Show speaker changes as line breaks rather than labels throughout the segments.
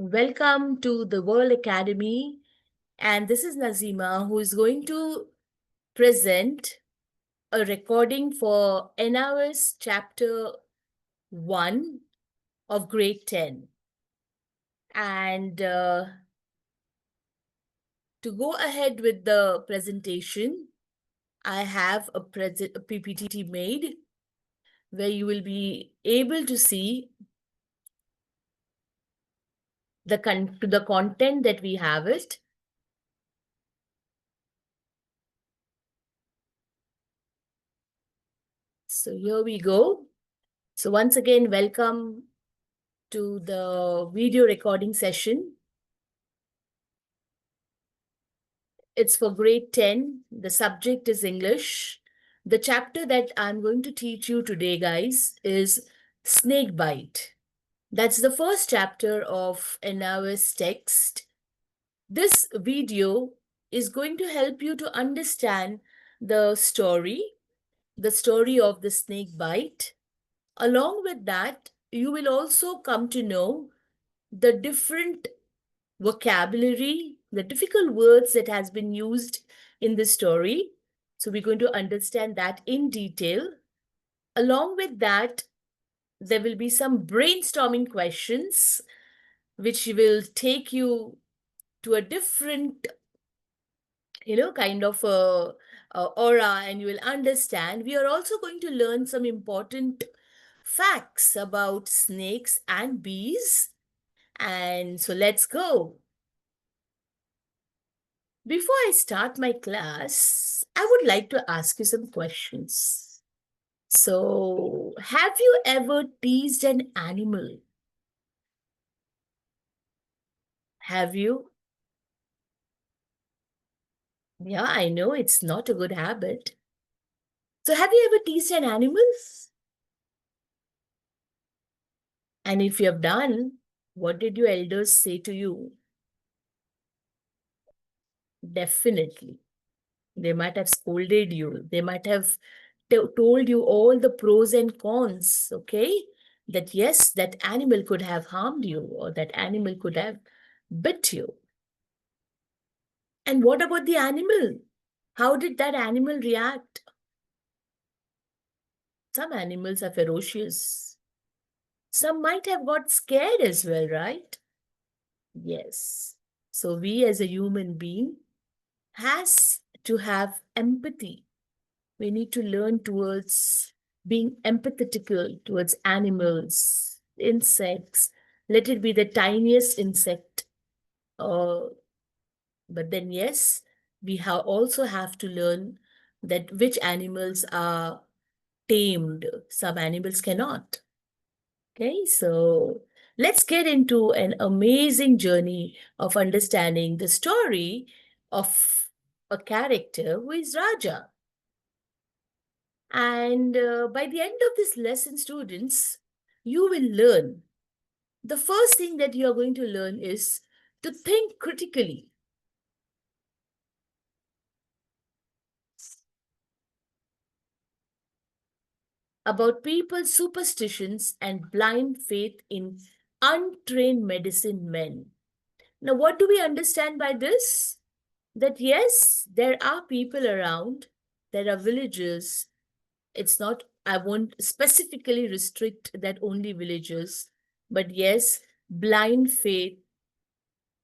Welcome to the World Academy, and this is Nazima, who is going to present a recording for NIOS Chapter 1 of Grade 10. And to go ahead with the presentation, I have a PPT made where you will be able to see the content that we have it. So here we go. So once again, welcome to the video recording session. It's for grade 10. The subject is English. The chapter that I'm going to teach you today, guys, is snake bite. That's the first chapter of NIOS text. This video is going to help you to understand the story of the snake bite. Along with that, you will also come to know the different vocabulary, the difficult words that has been used in the story. So we're going to understand that in detail. Along with that, there will be some brainstorming questions which will take you to a different, kind of aura, and you will understand. We are also going to learn some important facts about snakes and bees. And so let's go. Before I start my class, I would like to ask you some questions. So, have you ever teased an animal? Have you? Yeah, I know it's not a good habit. So, have you ever teased an animal? And if you have done, what did your elders say to you? Definitely. They might have scolded you. They might have told you all the pros and cons, okay? That yes, that animal could have harmed you, or that animal could have bit you. And what about the animal? How did that animal react? Some animals are ferocious. Some might have got scared as well, right? Yes. So we as a human being has to have empathy. We need to learn towards being empathetical towards animals, insects. Let it be the tiniest insect. But then, yes, we also have to learn that which animals are tamed. Some animals cannot. Okay, so let's get into an amazing journey of understanding the story of a character who is Raja. And by the end of this lesson, students, you will learn. The first thing that you are going to learn is to think critically. About people's superstitions and blind faith in untrained medicine men. Now, what do we understand by this? That yes, there are people around, there are villagers. It's not, I won't specifically restrict that only villagers, but yes, blind faith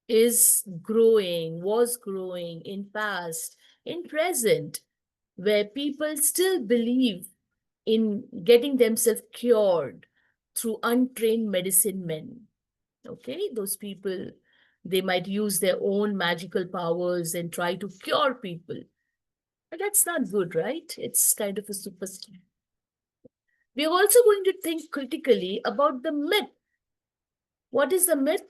was growing in past, in present, where people still believe in getting themselves cured through untrained medicine men. Okay, those people, they might use their own magical powers and try to cure people. But that's not good, right? It's kind of a superstition. We're also going to think critically about the myth. What is the myth?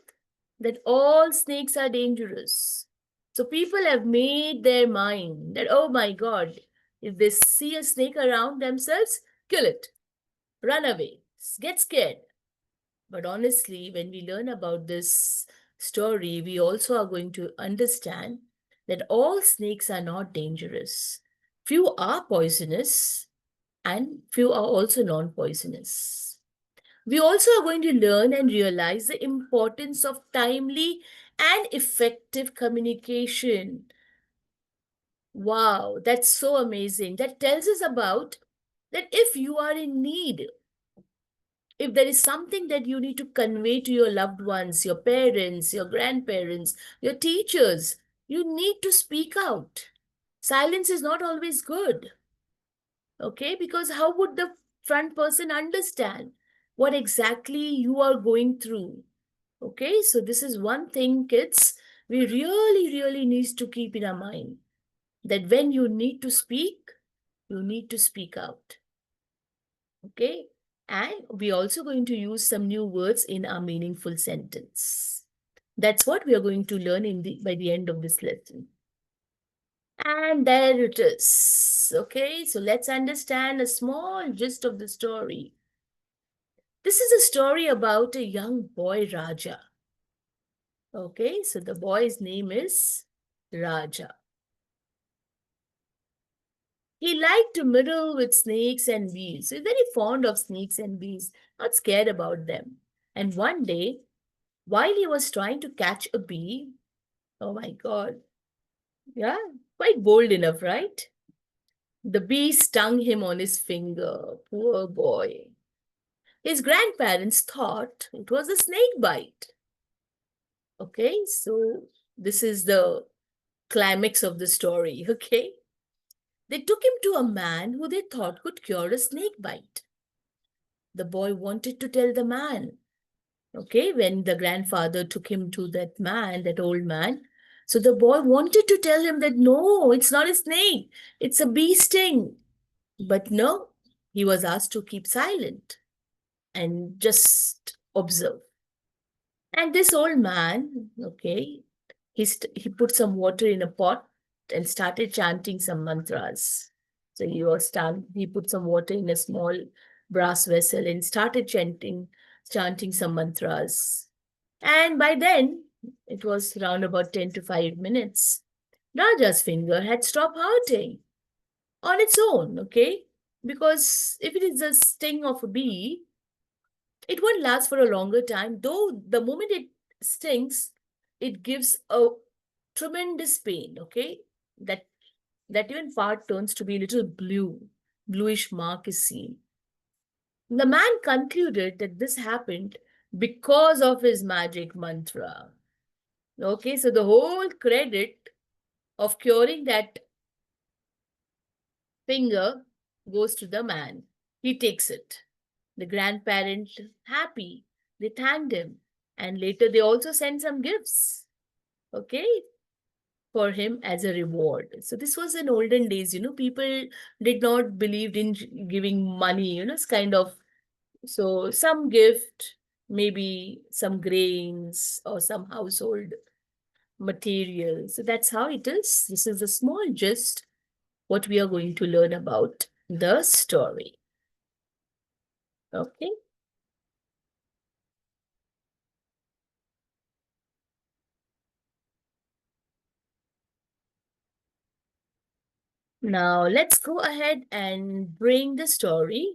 That all snakes are dangerous. So people have made their mind that, oh my God, if they see a snake around themselves, kill it, run away, get scared. But honestly, when we learn about this story, we also are going to understand that all snakes are not dangerous. Few are poisonous and few are also non-poisonous. We also are going to learn and realize the importance of timely and effective communication. Wow, that's so amazing. That tells us about that if you are in need, if there is something that you need to convey to your loved ones, your parents, your grandparents, your teachers, you need to speak out. Silence is not always good, okay? Because how would the front person understand what exactly you are going through? Okay, so this is one thing, kids, we really needs to keep in our mind, that when you need to speak, you need to speak out. Okay, and we also going to use some new words in our meaningful sentence. That's what we are going to learn by the end of this lesson. And there it is. Okay, so let's understand a small gist of the story. This is a story about a young boy, Raja. Okay, so the boy's name is Raja. He liked to meddle with snakes and bees. He's very fond of snakes and bees, not scared about them. And one day, while he was trying to catch a bee, oh my God, yeah, quite bold enough, right? The bee stung him on his finger. Poor boy. His grandparents thought it was a snake bite. Okay, so this is the climax of the story, okay? They took him to a man who they thought could cure a snake bite. The boy wanted to tell the man, okay, when the grandfather took him to that man, that old man. So the boy wanted to tell him that no, it's not a snake, it's a bee sting. But no, he was asked to keep silent and just observe. And this old man, okay, he put some water in a pot and started chanting some mantras. So he put some water in a small brass vessel and started chanting some mantras. And by then, it was around about 10 to 5 minutes. Raja's finger had stopped hurting on its own, okay? Because if it is a sting of a bee, it won't last for a longer time, though the moment it stings, it gives a tremendous pain, okay? That that even part turns to be a little bluish mark is seen. The man concluded that this happened because of his magic mantra. Okay, so the whole credit of curing that finger goes to the man. He takes it. The grandparent happy. They thanked him. And later they also sent some gifts, okay, for him as a reward. So this was in olden days, people did not believe in giving money, it's kind of, so some gift, maybe some grains or some household material. So that's how it is. This is a small gist what we are going to learn about the story. Okay. Now let's go ahead and bring the story.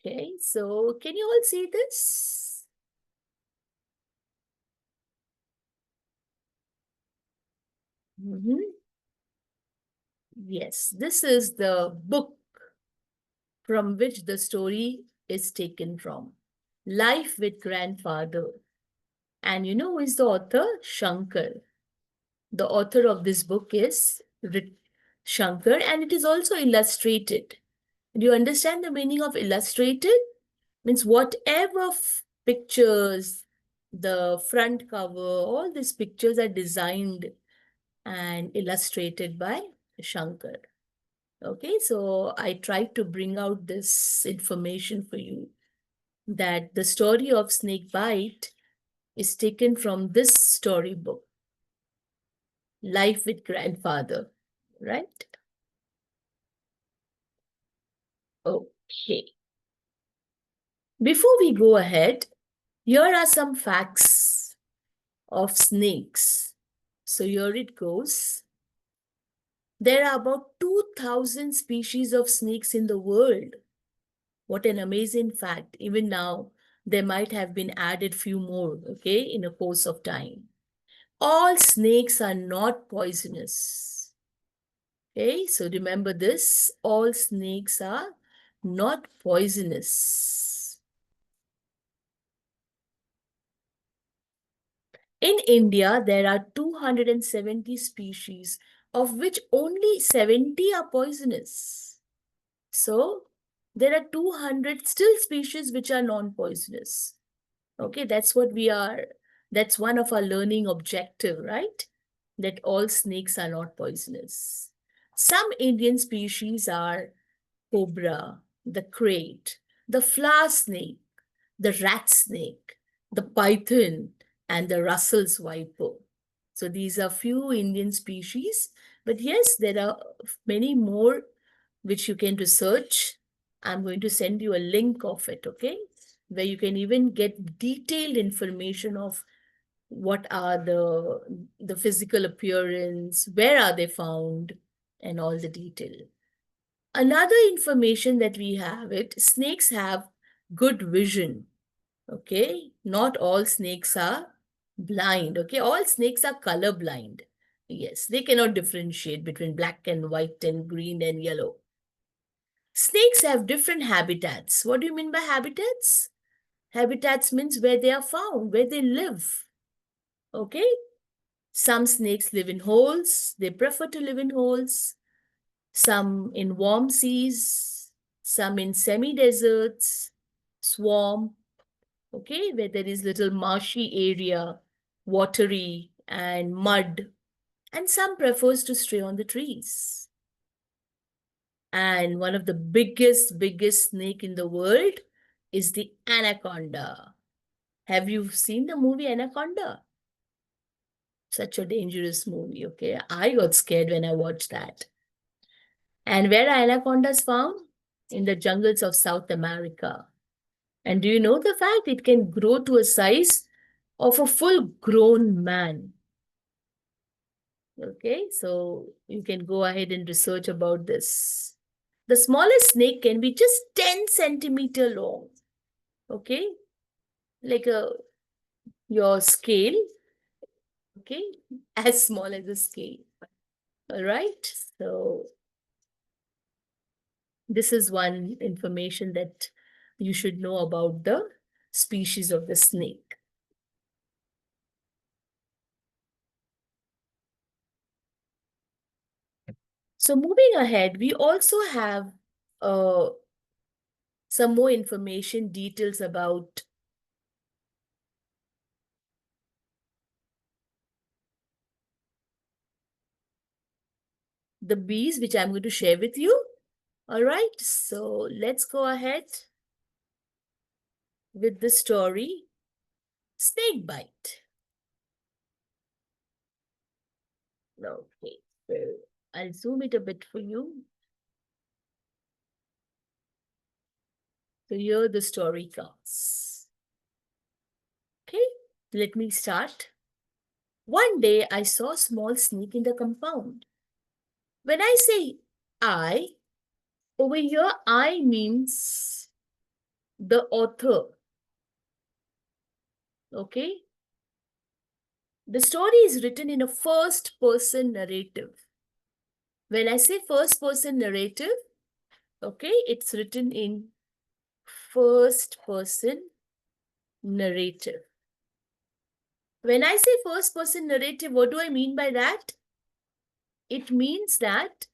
Okay, so can you all see this? Yes, this is the book from which the story is taken from. Life with Grandfather. And you know who is the author? Shankar. The author of this book is Shankar, and it is also illustrated. Do you understand the meaning of illustrated? Means whatever pictures, the front cover, all these pictures are designed and illustrated by Shankar. Okay, so I tried to bring out this information for you, that the story of snake bite is taken from this storybook, Life with Grandfather, right? Okay. Before we go ahead, here are some facts of snakes. So here it goes. There are about 2,000 species of snakes in the world. What an amazing fact. Even now, there might have been added few more, okay, in a course of time. All snakes are not poisonous. Okay, so remember this, all snakes are not poisonous. In India, there are 270 species, of which only 70 are poisonous. So, there are 200 still species which are non-poisonous. Okay, that's what we are, that's one of our learning objective, right? That all snakes are not poisonous. Some Indian species are cobra, the crate, the flower snake, the rat snake, the python, and the Russell's viper. So these are few Indian species, but yes, there are many more which you can research. I'm going to send you a link of it, okay? Where you can even get detailed information of what are the physical appearance, where are they found, and all the detail. Another information that we have it, snakes have good vision. Okay, not all snakes are blind. Okay, all snakes are color blind. Yes, they cannot differentiate between black and white and green and yellow. Snakes have different habitats. What do you mean by habitats? Habitats means where they are found, where they live. Okay, some snakes live in holes. They prefer to live in holes. Some in warm seas, some in semi-deserts, swamp, okay, where there is little marshy area, watery and mud, and some prefers to stay on the trees. And one of the biggest snake in the world is the anaconda. Have you seen the movie Anaconda? Such a dangerous movie, okay? I got scared when I watched that. And where are anacondas found? In the jungles of South America. And do you know the fact it can grow to a size of a full-grown man? Okay, so you can go ahead and research about this. The smallest snake can be just 10 centimeter long. Okay, like your scale. Okay, as small as a scale. All right, so this is one information that you should know about the species of the snake. So moving ahead, we also have some more information, details about the bees, which I'm going to share with you. All right, so let's go ahead with the story, Snake Bite. Okay, so I'll zoom it a bit for you. So here the story comes. Okay, let me start. One day I saw a small snake in the compound. When I say I, over here I means the author. Okay, the story is written in a first person narrative. When I say first person narrative, okay, it's written in first person narrative. When I say first person narrative, what do I mean by that? It means that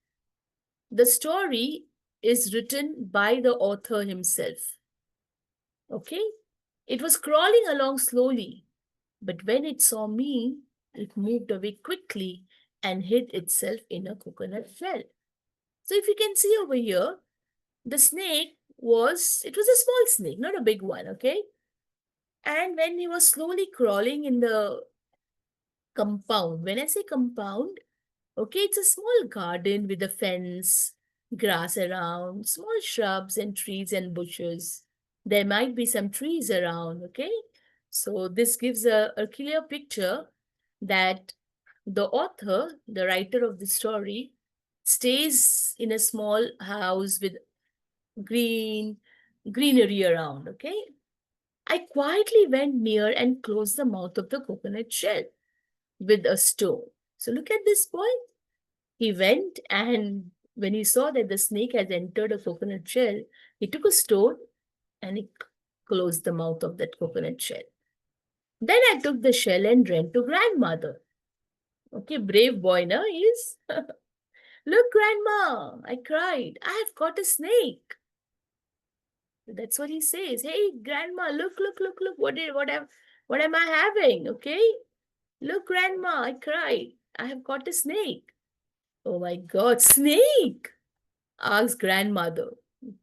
the story is written by the author himself. Okay, it was crawling along slowly, but when it saw me, it moved away quickly and hid itself in a coconut shell. So if you can see over here, the snake it was a small snake, not a big one, okay? And when he was slowly crawling in the compound, when I say compound, okay, it's a small garden with a fence, grass around, small shrubs and trees and bushes. There might be some trees around, okay? So this gives a clear picture that the author, the writer of the story, stays in a small house with greenery around, okay? I quietly went near and closed the mouth of the coconut shell with a stone. So look at this boy. He went, and when he saw that the snake has entered a coconut shell, he took a stone and he closed the mouth of that coconut shell. Then I took the shell and ran to grandmother. Okay, brave boy, no? He's look, grandma, I cried. I have caught a snake. That's what he says. Hey, grandma, look. What am I having? Okay? Look, grandma, I cried. I have caught a snake. Oh my God, snake! Asked grandmother.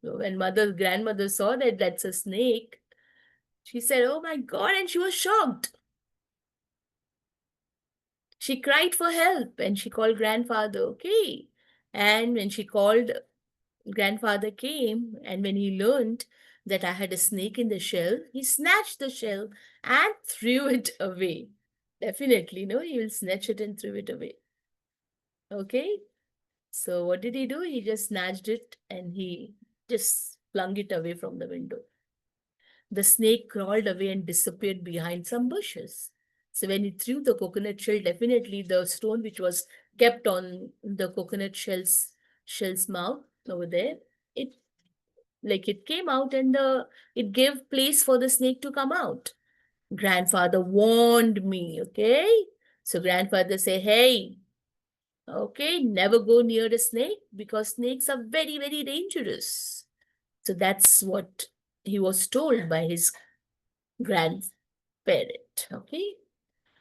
So when grandmother saw that that's a snake, she said, oh my God, and she was shocked. She cried for help and she called grandfather, okay? And when she called, grandfather came, and when he learned that I had a snake in the shell, he snatched the shell and threw it away. Definitely, no, he will snatch it and threw it away. Okay? So what did he do? He just snatched it and he just flung it away from the window. The snake crawled away and disappeared behind some bushes. So when he threw the coconut shell, definitely the stone which was kept on the coconut shell's mouth over there, it it came out, and it gave place for the snake to come out. Grandfather warned me, okay? So grandfather say, hey, okay, never go near a snake because snakes are very, very dangerous. So that's what he was told by his grandparent. Okay.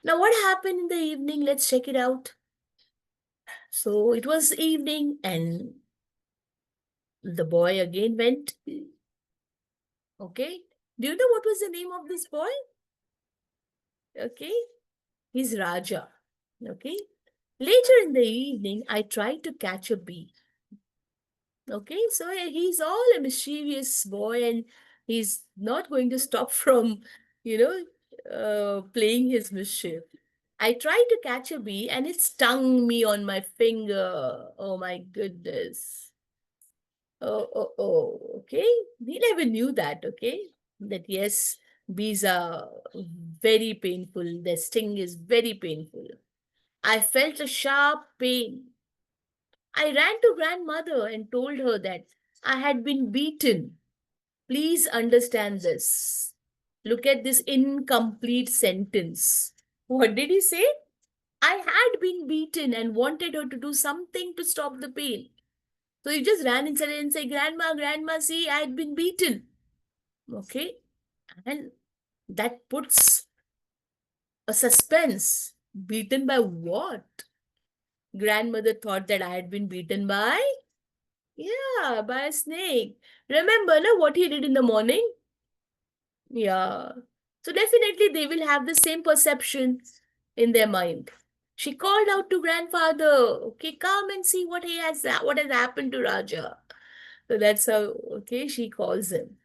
Now, what happened in the evening? Let's check it out. So it was evening, and the boy again went. Okay. Do you know what was the name of this boy? Okay. He's Raja. Okay. Later in the evening, I tried to catch a bee. Okay, so he's all a mischievous boy, and he's not going to stop from, playing his mischief. I tried to catch a bee and it stung me on my finger. Oh my goodness. Okay. He never knew that, okay? That yes, bees are very painful. Their sting is very painful. I felt a sharp pain. I ran to grandmother and told her that I had been beaten. Please understand this. Look at this incomplete sentence. What did he say? I had been beaten and wanted her to do something to stop the pain. So he just ran inside and said, Grandma, see, I had been beaten. Okay. And that puts a suspense. Beaten by what? Grandmother thought that I had been beaten by, yeah, by a snake. Remember, no, what he did in the morning? Yeah. So definitely they will have the same perception in their mind. She called out to grandfather, okay, come and see what has happened to Raja. So that's how, okay, she calls him.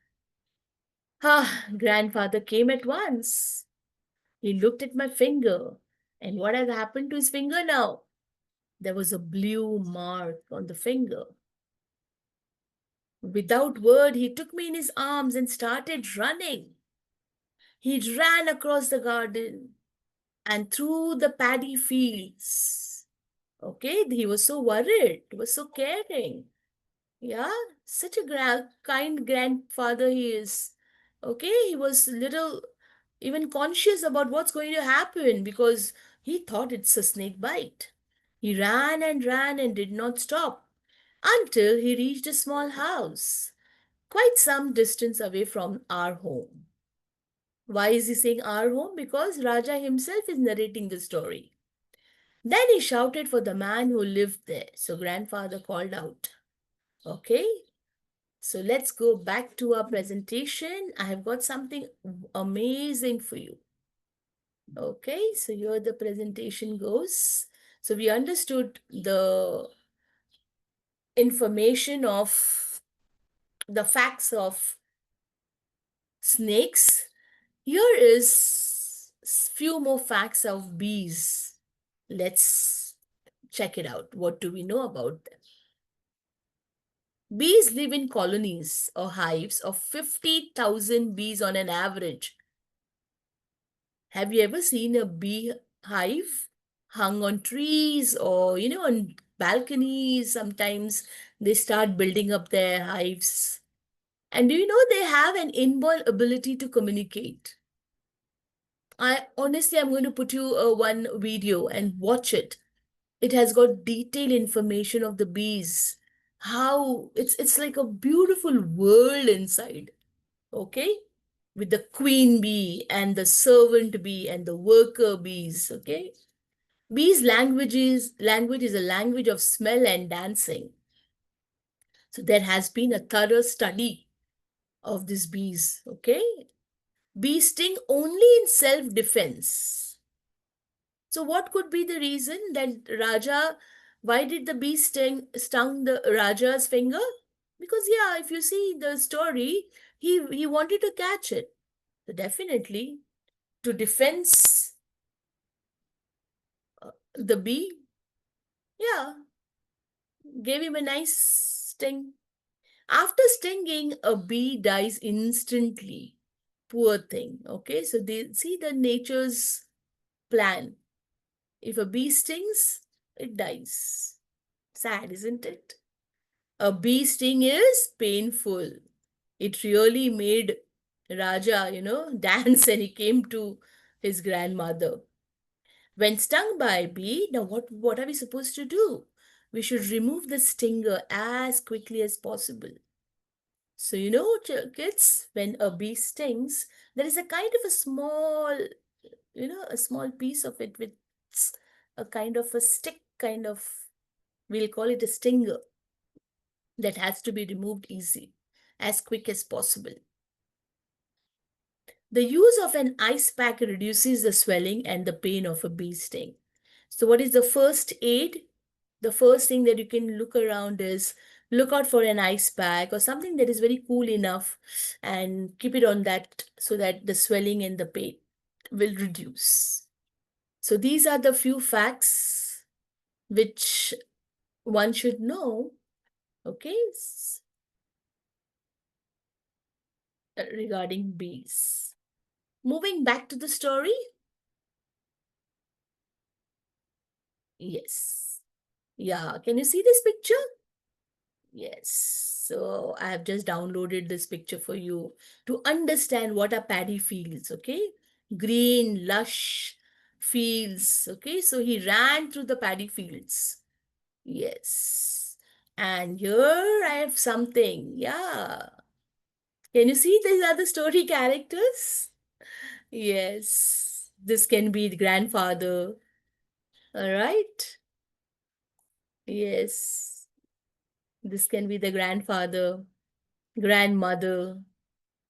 Ah, grandfather came at once. He looked at my finger. And what has happened to his finger now? There was a blue mark on the finger. Without word, he took me in his arms and started running. He ran across the garden and through the paddy fields. Okay, he was so worried, he was so caring. Yeah, such a kind grandfather he is. Okay, he was little even conscious about what's going to happen because he thought it's a snake bite. He ran and did not stop until he reached a small house, quite some distance away from our home. Why is he saying our home? Because Raja himself is narrating the story. Then he shouted for the man who lived there. So grandfather called out. Okay, so let's go back to our presentation. I have got something amazing for you. Okay, so here the presentation goes. So we understood the information of the facts of snakes. Here is few more facts of bees. Let's check it out. What do we know about them? Bees live in colonies or hives of 50,000 bees on an average. Have you ever seen a bee hive hung on trees or, on balconies? Sometimes they start building up their hives. And do you know they have an inborn ability to communicate? I'm going to put you one video and watch it. It has got detailed information of the bees. How it's like a beautiful world inside. Okay? With the queen bee and the servant bee and the worker bees. Okay? Bees' language is a language of smell and dancing. So there has been a thorough study of these bees. Okay? Bees sting only in self-defense. So what could be the reason that why did the bee stung the Raja's finger? Because yeah, if you see the story, he wanted to catch it. So definitely to defense the bee, yeah, gave him a nice sting. After stinging, a bee dies instantly. Poor thing. Okay, so they see the nature's plan. If a bee stings, it dies. Sad, isn't it? A bee sting is painful. It really made Raja, dance and he came to his grandmother. When stung by a bee, now what are we supposed to do? We should remove the stinger as quickly as possible. So, kids, when a bee stings, there is a kind of a small, a small piece of it with a kind of a stick, we'll call it a stinger, that has to be removed easy, as quick as possible. The use of an ice pack reduces the swelling and the pain of a bee sting. So what is the first aid? The first thing that you can look around is look out for an ice pack or something that is very cool enough and keep it on that so that the swelling and the pain will reduce. So these are the few facts which one should know, okay, regarding bees. Moving back to the story. Yes. Yeah, can you see this picture? Yes. So I have just downloaded this picture for you to understand what a paddy fields, okay? Green, lush fields, okay? So he ran through the paddy fields. Yes. And here I have something. Yeah. Can you see these are the story characters? Yes. This can be the grandfather. All right. Yes. This can be the grandfather, grandmother.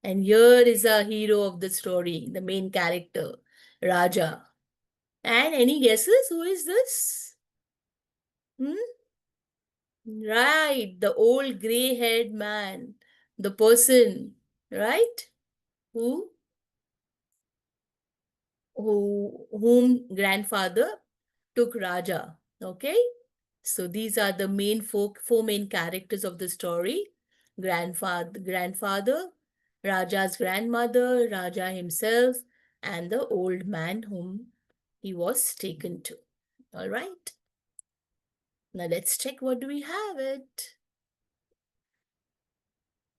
And here is a hero of the story, the main character, Raja. And any guesses? Who is this? Hmm? Right, the old grey-haired man, the person, right? Who, whom grandfather took Raja. Okay? So these are the four main characters of the story. Grandfather, Raja's grandmother, Raja himself, and the old man whom he was taken to. All right. Now let's check what do we have it.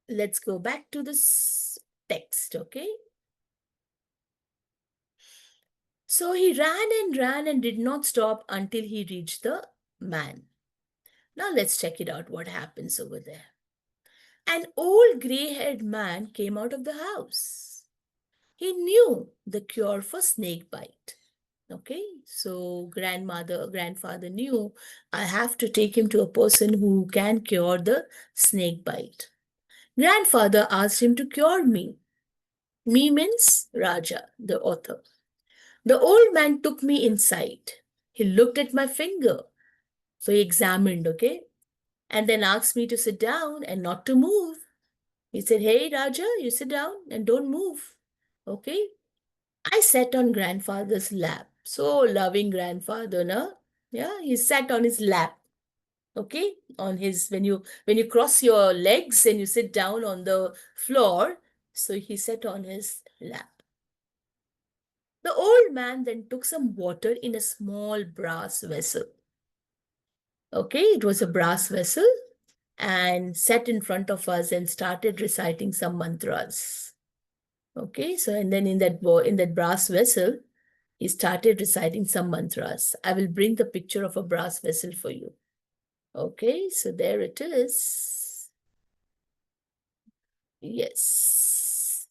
Let's go back to this text, okay? So he ran and did not stop until he reached the man. Now let's check it out what happens over there. An old grey-haired man came out of the house. He knew the cure for snake bite. Okay, so grandfather knew I have to take him to a person who can cure the snake bite. Grandfather asked him to cure me. Me means Raja, the author. The old man took me inside. He looked at my finger. So he examined, okay, and then asked me to sit down and not to move. He said, "Hey, Raja, you sit down and don't move." Okay. I sat on grandfather's lap. So loving grandfather, na? Yeah, he sat on his lap. Okay, on his when you cross your legs and you sit down on the floor, so he sat on his lap. The old man then took some water in a small brass vessel. Okay, it was a brass vessel, and sat in front of us and started reciting some mantras. Okay, so and then in that brass vessel, he started reciting some mantras. I will bring the picture of a brass vessel for you. Okay, so there it is. Yes.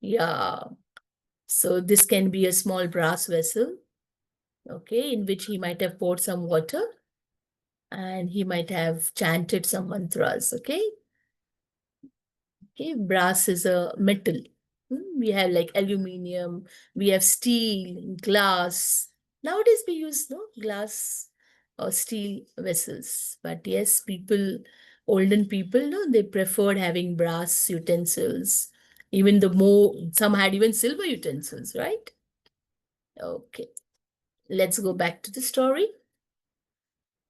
Yeah. So this can be a small brass vessel, okay, in which he might have poured some water and he might have chanted some mantras, okay? Okay, brass is a metal. We have like aluminium, we have steel, glass. Nowadays we use no glass or steel vessels. But yes, olden people, no, they preferred having brass utensils. Even the more, some had even silver utensils, right? Okay, let's go back to the story.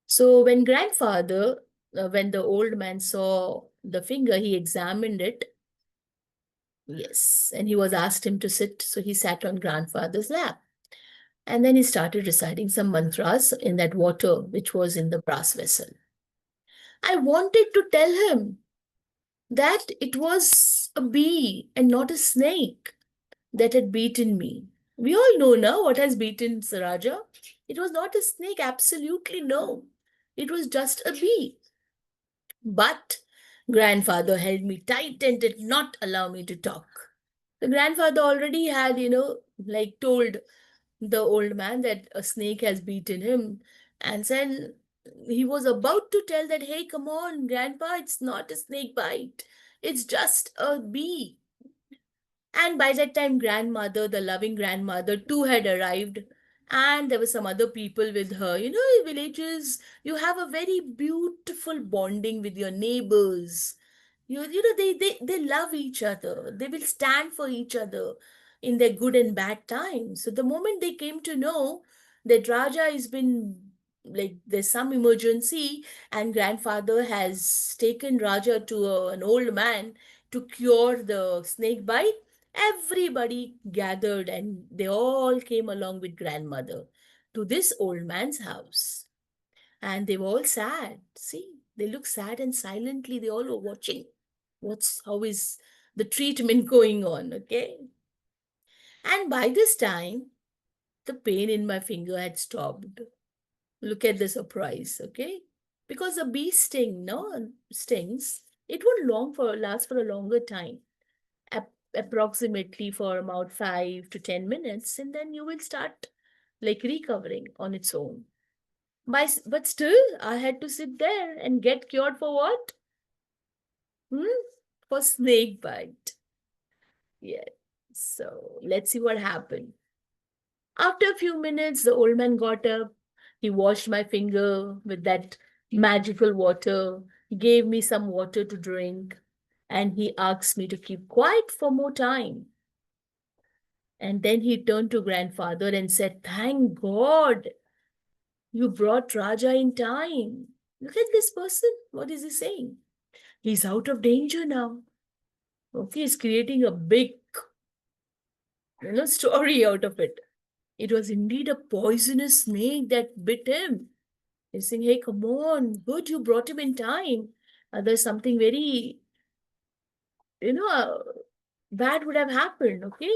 So when the old man saw the finger, he examined it. Yes, and he was asked him to sit, so he sat on grandfather's lap. And then he started reciting some mantras in that water which was in the brass vessel. I wanted to tell him that it was a bee and not a snake that had beaten me. We all know now what has beaten Saraja. It was not a snake, absolutely no. It was just a bee. But grandfather held me tight and did not allow me to talk. The grandfather already had, like told the old man that a snake has beaten him, and then he was about to tell that, hey, come on, grandpa, it's not a snake bite, it's just a bee. And by that time, grandmother, the loving grandmother, too had arrived. And there were some other people with her. You know, in villages, you have a very beautiful bonding with your neighbors. They love each other. They will stand for each other in their good and bad times. So the moment they came to know that Raja has been, like, there's some emergency and grandfather has taken Raja to an old man to cure the snake bite, everybody gathered and they all came along with grandmother to this old man's house. And they were all sad. See, they look sad and silently they all were watching. How is the treatment going on, okay? And by this time, the pain in my finger had stopped. Look at the surprise, okay? Because a bee stings, it would last for a longer time, approximately for about 5 to 10 minutes, and then you will start like recovering on its own. But still, I had to sit there and get cured for what? Hmm? For snake bite. Yeah. So let's see what happened. After a few minutes, the old man got up. He washed my finger with that magical water, gave me some water to drink, and he asked me to keep quiet for more time. And then he turned to grandfather and said, thank God you brought Raja in time. Look at this person. What is he saying? He's out of danger now. Okay, he's creating a big, story out of it. It was indeed a poisonous snake that bit him. He's saying, hey, come on, good, you brought him in time. There's something very, you know, uh, bad would have happened, okay?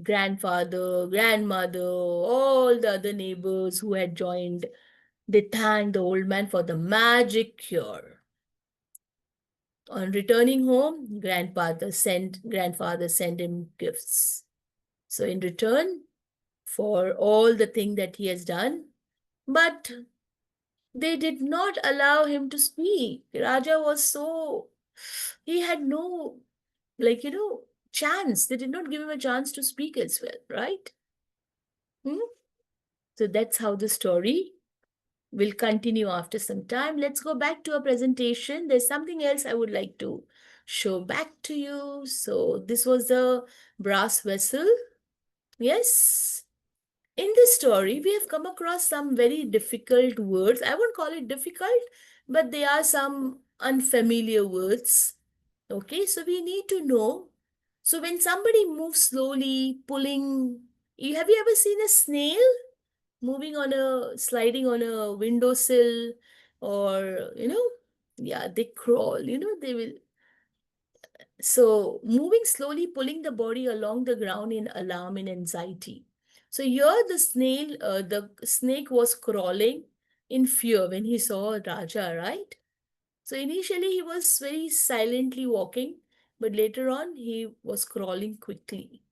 Grandfather, grandmother, all the other neighbors who had joined, they thanked the old man for the magic cure. On returning home, grandfather sent him gifts. So in return for all the thing that he has done, but they did not allow him to speak. Raja was so, he had no, chance. They did not give him a chance to speak as well, right? Hmm? So that's how the story will continue after some time. Let's go back to our presentation. There's something else I would like to show back to you. So this was the brass vessel. Yes. In this story, we have come across some very difficult words. I won't call it difficult, but they are some unfamiliar words. Okay, so we need to know. So when somebody moves slowly, pulling, have you ever seen a snail moving on sliding on a windowsill, or, yeah, they crawl, they will. So moving slowly, pulling the body along the ground in alarm and anxiety. So here the snake was crawling in fear when he saw Raja, right? So initially he was very silently walking, but later on he was crawling quickly.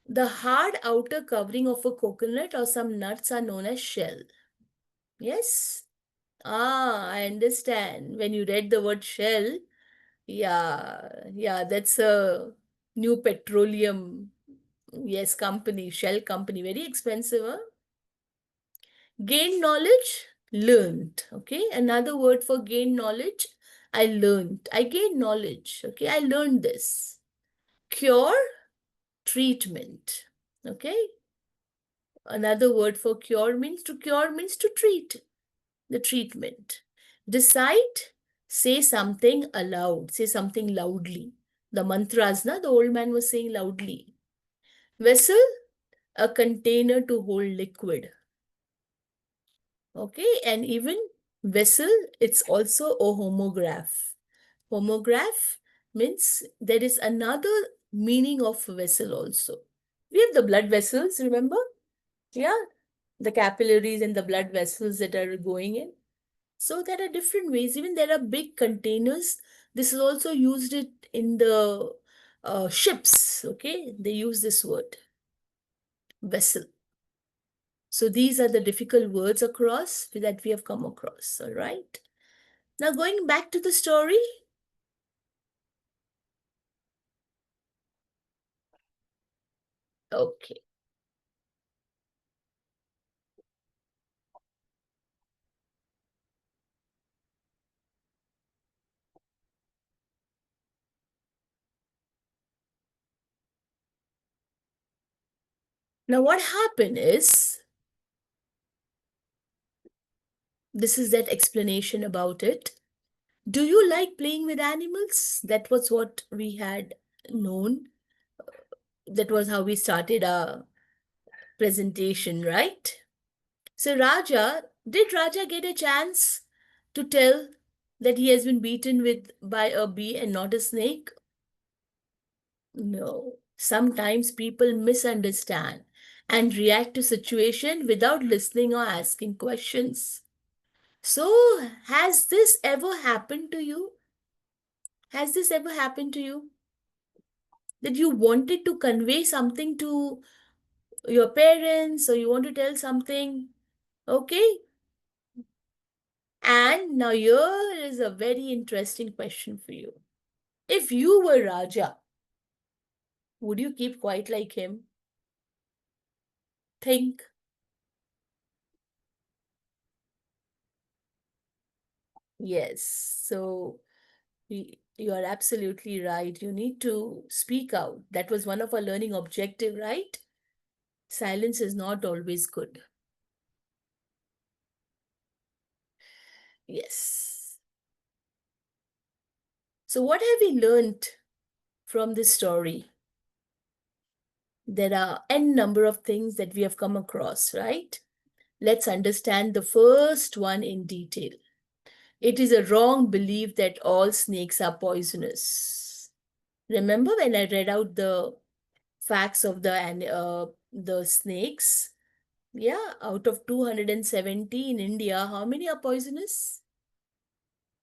The hard outer covering of a coconut or some nuts are known as shell. Yes? Ah, I understand. When you read the word shell, yeah, yeah, that's a new petroleum, yes, company, Shell company, very expensive, huh? Gain knowledge, learned. Okay, another word for gain knowledge, I learned. I gained knowledge. Okay, I learned this. Cure, treatment. Okay, another word for cure means to treat, the treatment. Decide, say something aloud, say something loudly. The mantras, the old man was saying loudly. Vessel, a container to hold liquid. Okay, and even vessel, it's also a homograph. Homograph means there is another meaning of vessel also. We have the blood vessels, remember? Yeah, the capillaries and the blood vessels that are going in. So there are different ways. Even there are big containers. This is also used it in the ships. Okay, they use this word, vessel. So these are the difficult words across that we have come across. All right. Now going back to the story. Okay. Now what happened is, this is that explanation about it. Do you like playing with animals? That was what we had known. That was how we started our presentation, right? So did Raja get a chance to tell that he has been beaten by a bee and not a snake? No. Sometimes people misunderstand and react to situation without listening or asking questions. So, has this ever happened to you? Has this ever happened to you? That you wanted to convey something to your parents, or you want to tell something? Okay. And now here is a very interesting question for you. If you were Raja, would you keep quiet like him? Think. Yes. So you are absolutely right. You need to speak out. That was one of our learning objective, right? Silence is not always good. Yes. So what have we learned from this story? There are n number of things that we have come across, right? Let's understand the first one in detail. It is a wrong belief that all snakes are poisonous. Remember when I read out the facts of the snakes? Yeah, out of 270 in India, how many are poisonous?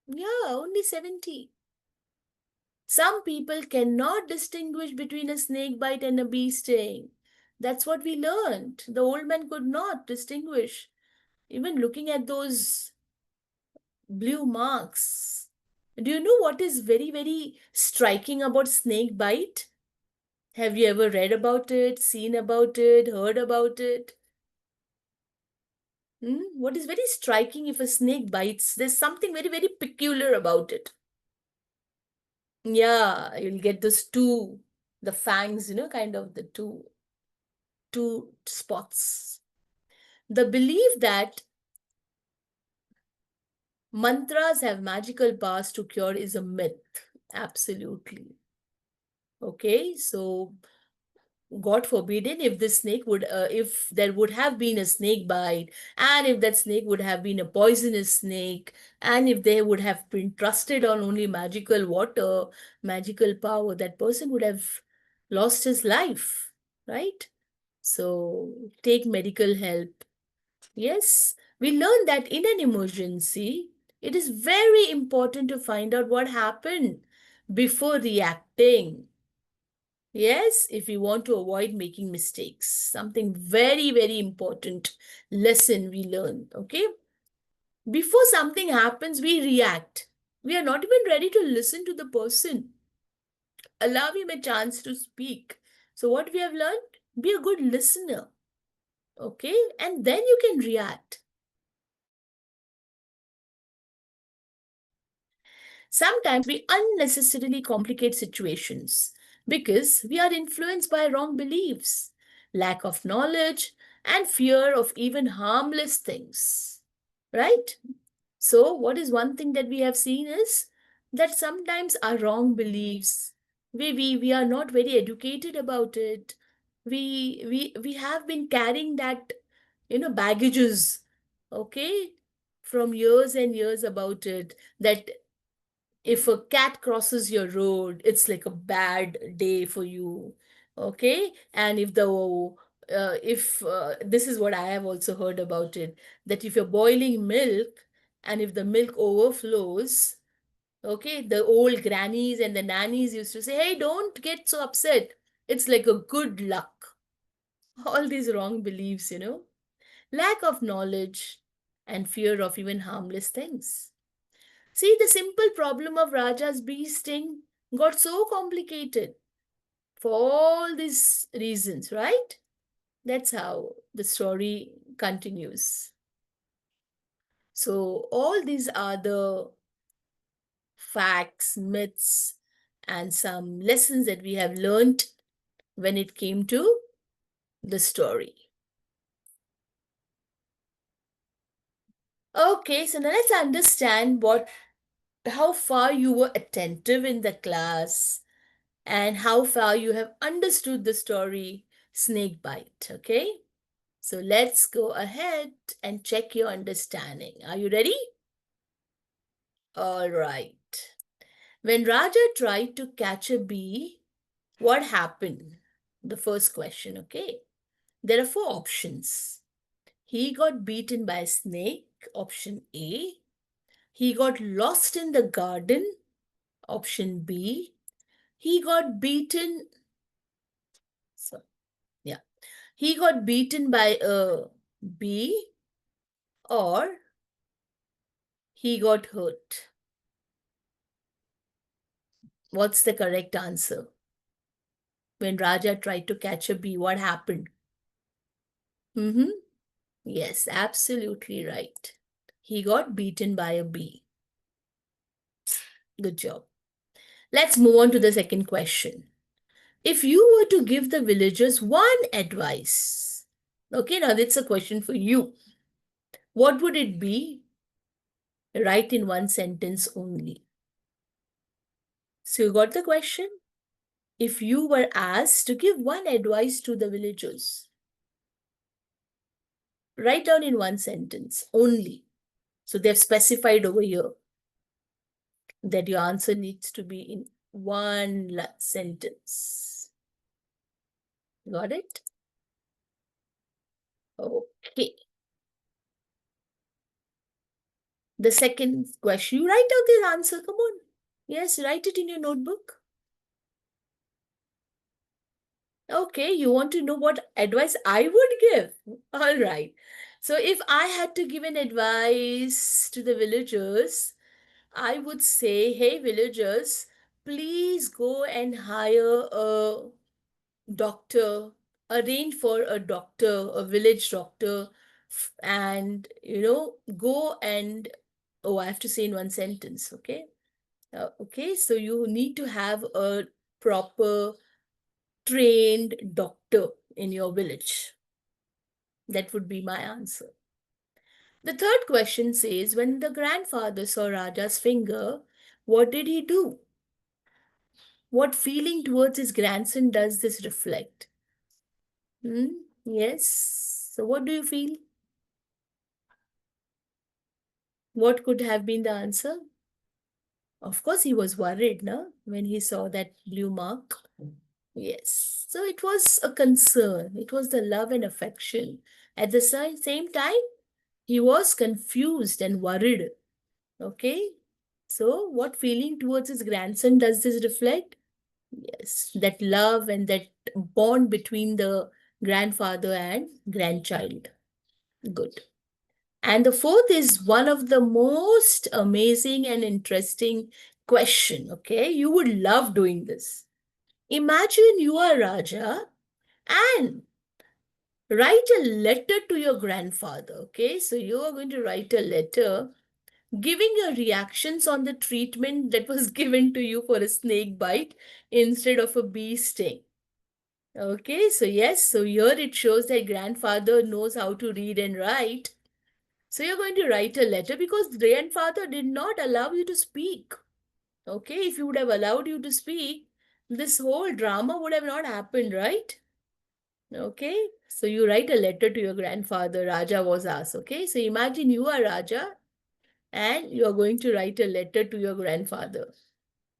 Yeah, only 70. Some people cannot distinguish between a snake bite and a bee sting. That's what we learned. The old man could not distinguish. Even looking at those blue marks. Do you know what is very, very striking about snake bite? Have you ever read about it, seen about it, heard about it? What is very striking, if a snake bites, there's something very, very peculiar about it. Yeah, you'll get those two, the fangs, kind of the two. two spots. The belief that mantras have magical powers to cure is a myth. Absolutely. Okay, so God forbidden if this snake would, if there would have been a snake bite, and if that snake would have been a poisonous snake, and if they would have been trusted on only magical water, magical power, that person would have lost his life, right? So take medical help. Yes, we learn that in an emergency, it is very important to find out what happened before reacting. Yes, if we want to avoid making mistakes, something very, very important lesson we learn. Okay. Before something happens, we react. We are not even ready to listen to the person. Allow him a chance to speak. So, what we have learned? Be a good listener. Okay. And then you can react. Sometimes we unnecessarily complicate situations because we are influenced by wrong beliefs, lack of knowledge, and fear of even harmless things. Right? So, what is one thing that we have seen is that sometimes our wrong beliefs, we are not very educated about it. We have been carrying that, baggages, okay, from years and years about it, that if a cat crosses your road, it's like a bad day for you. Okay. And if this is what I have also heard about it, that if you're boiling milk and if the milk overflows, okay, the old grannies and the nannies used to say, hey, don't get so upset. It's like a good luck. All these wrong beliefs. Lack of knowledge and fear of even harmless things. See, the simple problem of Raja's bee sting got so complicated for all these reasons, right? That's how the story continues. So, all these are the facts, myths, and some lessons that we have learned when it came to the story. Okay, so now let's understand how far you were attentive in the class and how far you have understood the story snake bite. Okay, so let's go ahead and check your understanding. Are you ready? All right. When Raja tried to catch a bee, what happened? The first question. Okay, there are four options. He got beaten by a snake, option A. He got lost in the garden, option B. He got beaten. So, yeah. He got beaten by a bee, or he got hurt. What's the correct answer? When Raja tried to catch a bee, what happened? Mm-hmm. Yes, absolutely right. He got beaten by a bee. Good job. Let's move on to the second question. If you were to give the villagers one advice, okay, now that's a question for you. What would it be? Write in one sentence only. So you got the question? If you were asked to give one advice to the villagers, write down in one sentence only. So they've specified over here that your answer needs to be in one sentence. Got it? Okay. The second question, you write down the answer. Come on. Yes, write it in your notebook. Okay, you want to know what advice I would give? All right. So if I had to give an advice to the villagers, I would say, hey, villagers, please go and hire a doctor, arrange for a doctor, a village doctor, and, go and, oh, I have to say in one sentence, okay? Okay, so you need to have a proper trained doctor. in your village? That would be my answer. The third question says, when the grandfather saw Raja's finger, what did he do? What feeling towards his grandson does this reflect? Yes. So what do you feel? What could have been the answer? Of course, he was worried, no? When he saw that blue mark. Yes. So it was a concern. It was the love and affection. At the same time, he was confused and worried. Okay. So what feeling towards his grandson does this reflect? Yes, that love and that bond between the grandfather and grandchild. Good. And the fourth is one of the most amazing and interesting question. Okay, you would love doing this. Imagine you are Raja and write a letter to your grandfather. Okay, so you are going to write a letter giving your reactions on the treatment that was given to you for a snake bite instead of a bee sting. Okay, so yes, so here it shows that grandfather knows how to read and write. So you're going to write a letter because grandfather did not allow you to speak. Okay, if he would have allowed you to speak, this whole drama would have not happened, right? Okay, so you write a letter to your grandfather, Raja was asked. Okay, so imagine you are Raja and you are going to write a letter to your grandfather.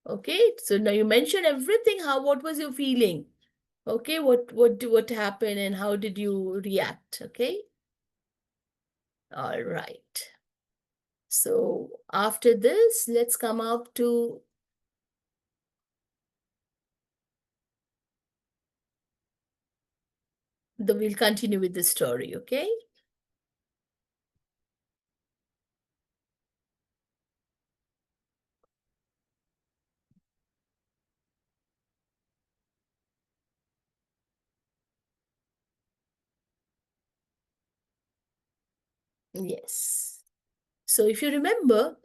Okay, so now you mention everything. What was your feeling? Okay, what happened and how did you react? Okay, all right. So after this, let's come up to we'll continue with the story. Okay. Yes. So if you remember,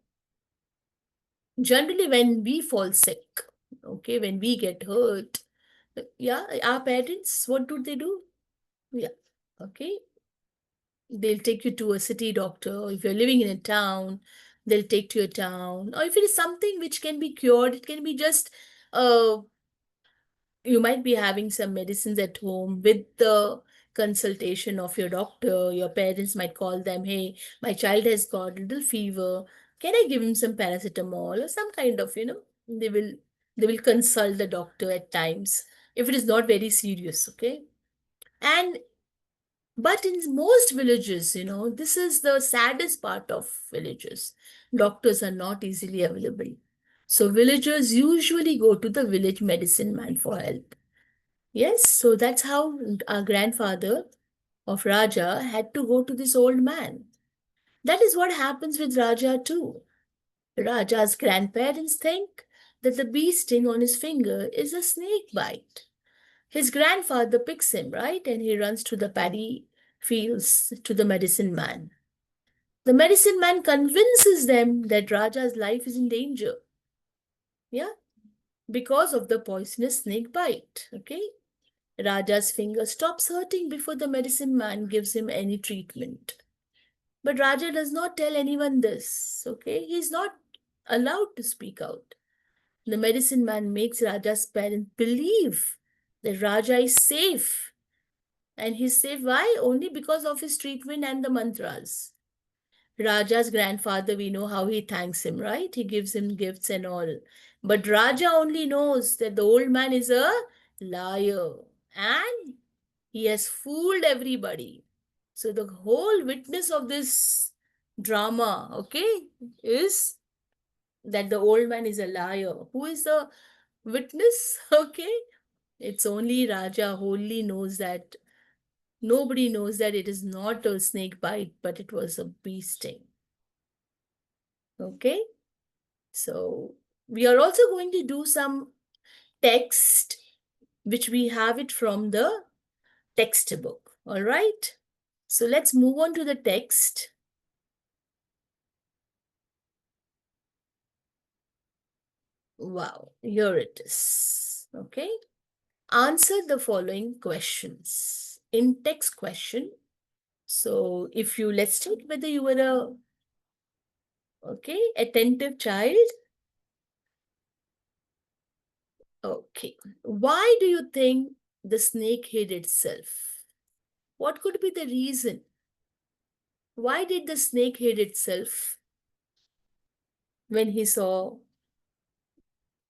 generally when we fall sick, okay, when we get hurt, yeah, our parents, what do they do? Yeah, okay, they'll take you to a city doctor. If you're living in a town, they'll take to a town. Or if it is something which can be cured, it can be just you might be having some medicines at home with the consultation of your doctor. Your parents might call them, hey, my child has got a little fever. Can I give him some paracetamol or some kind of, they will consult the doctor at times if it is not very serious, okay? And but in most villages, this is the saddest part of villages. Doctors are not easily available. So villagers usually go to the village medicine man for help. Yes, so that's how our grandfather of Raja had to go to this old man. That is what happens with Raja too. Raja's grandparents think that the bee sting on his finger is a snake bite. His grandfather picks him, right? And he runs to the paddy fields to the medicine man. The medicine man convinces them that Raja's life is in danger. Yeah, because of the poisonous snake bite. Okay. Raja's finger stops hurting before the medicine man gives him any treatment. But Raja does not tell anyone this, okay? He's not allowed to speak out. The medicine man makes Raja's parents believe that Raja is safe. And he's safe, why? Only because of his treatment and the mantras. Raja's grandfather, we know how he thanks him, right? He gives him gifts and all. But Raja only knows that the old man is a liar. And he has fooled everybody. So the whole witness of this drama, okay, is that the old man is a liar. Who is the witness? Okay. It's only Raja who only knows that. Nobody knows that it is not a snake bite, but it was a bee sting. Okay. So we are also going to do some text, which we have it from the textbook. All right. So let's move on to the text. Wow, here it is. Okay. Answer the following questions in text question. So if you, let's check whether you were attentive child. Okay. Why do you think the snake hid itself? What could be the reason? Why did the snake hid itself when he saw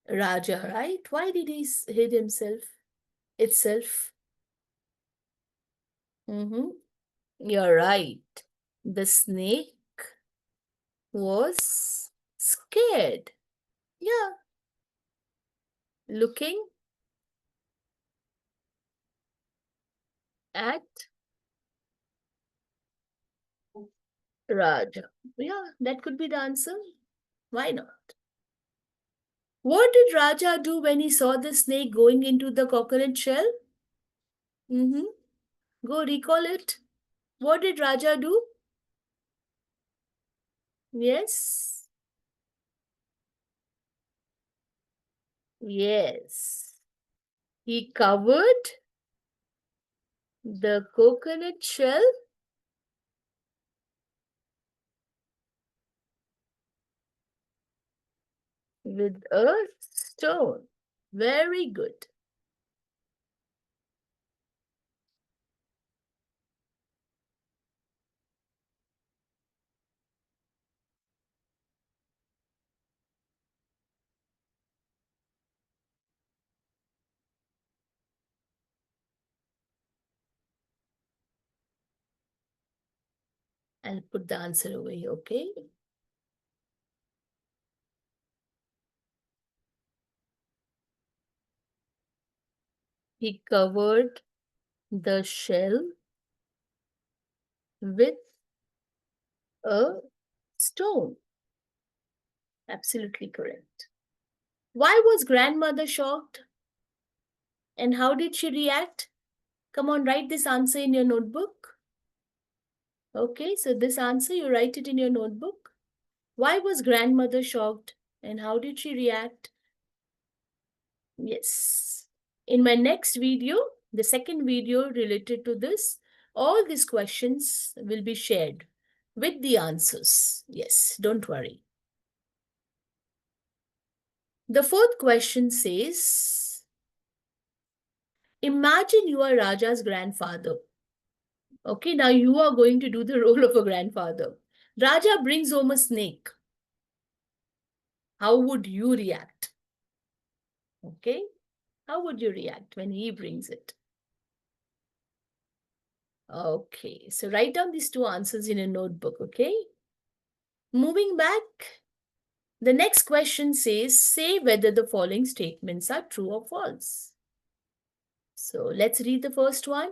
Raja, right? Why did he hid itself? You're right. The snake was scared. Yeah. Looking at Raja. Yeah, that could be the answer. Why not? What did Raja do when he saw the snake going into the coconut shell? Go recall it. What did Raja do? Yes. Yes. He covered the coconut shell with a stone. Very good. I'll put the answer over here, okay? He covered the shell with a stone. Absolutely correct. Why was grandmother shocked? And how did she react? Come on, write this answer in your notebook. Okay, so this answer, you write it in your notebook. Why was grandmother shocked? And how did she react? Yes. In my next video, the second video related to this, all these questions will be shared with the answers. Yes, don't worry. The fourth question says, imagine you are Raja's grandfather. Okay, now you are going to do the role of a grandfather. Raja brings home a snake. How would you react? Okay, how would you react when he brings it? Okay, so write down these two answers in a notebook, okay? Moving back, the next question says, say whether the following statements are true or false. So let's read the first one.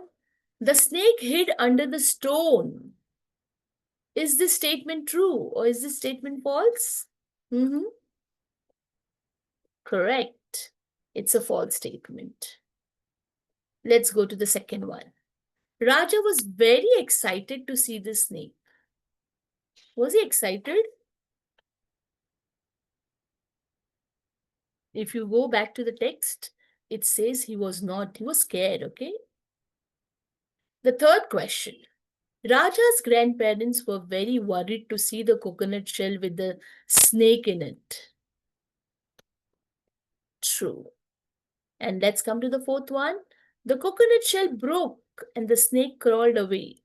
The snake hid under the stone. Is this statement true or is this statement false? Correct. It's a false statement. Let's go to the second one. Raja was very excited to see the snake. Was he excited? If you go back to the text, it says he was not. He was scared, okay? The third question. Raja's grandparents were very worried to see the coconut shell with the snake in it. True. And let's come to the fourth one. The coconut shell broke and the snake crawled away.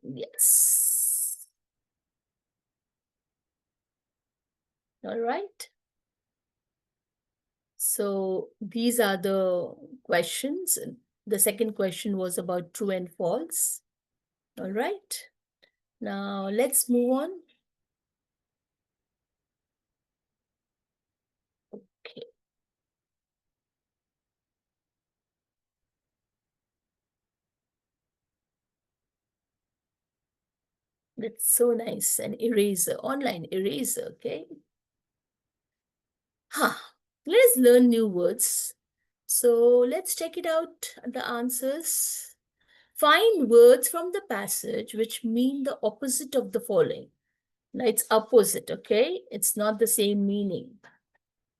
Yes. All right. So these are the questions. The second question was about true and false. All right. Now let's move on. Okay. That's so nice. An eraser, online eraser, okay? Huh. Let us learn new words. So let's check it out, the answers. Find words from the passage which mean the opposite of the following. Now it's opposite, okay? It's not the same meaning.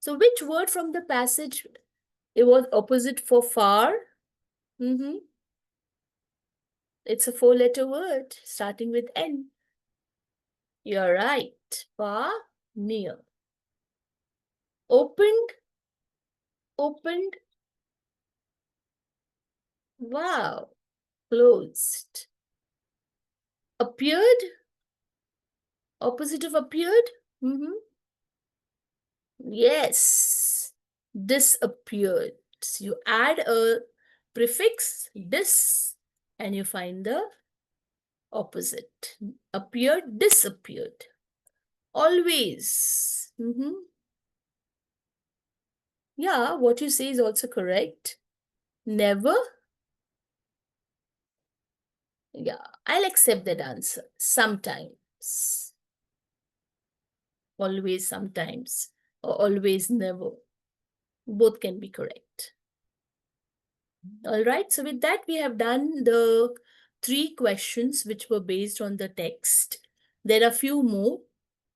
So which word from the passage It was opposite for far. It's a four-letter word starting with N. You're right. Far, near. Opened, opened. Wow. Closed. Appeared, opposite of appeared. Yes. Disappeared. So you add a prefix, dis, and you find the opposite. Appeared, disappeared. Always. Yeah, what you say is also correct. Never. Yeah, I'll accept that answer. Sometimes. Always, sometimes. Or always, never. Both can be correct. All right, so with that, we have done the 3 questions which were based on the text. There are few more,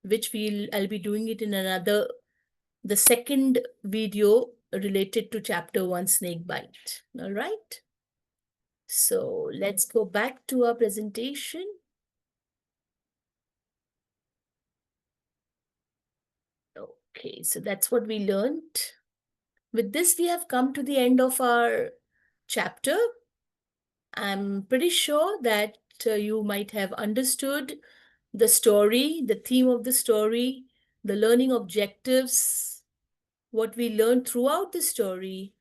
which I'll be doing it in the second video related to chapter 1, snake bite. All right. So let's go back to our presentation. Okay, so that's what we learned. With this, we have come to the end of our chapter. I'm pretty sure that you might have understood the story, the theme of the story, the learning objectives, what we learned throughout the story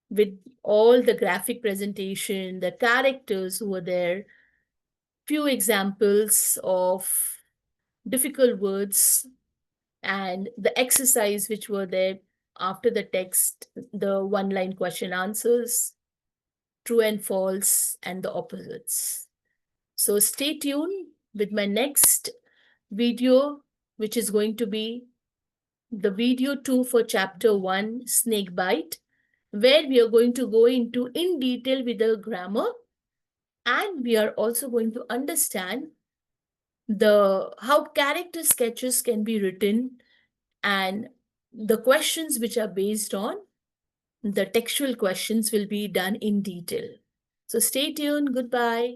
with all the graphic presentation, the characters who were there, few examples of difficult words, and the exercise which were there after the text, the one-line question answers, true and false, and the opposites. So stay tuned with my next video, which is going to be the video 2 for chapter 1, snake bite, where we are going to go into in detail with the grammar, and we are also going to understand how character sketches can be written and the questions which are based on the textual questions will be done in detail. So stay tuned. Goodbye.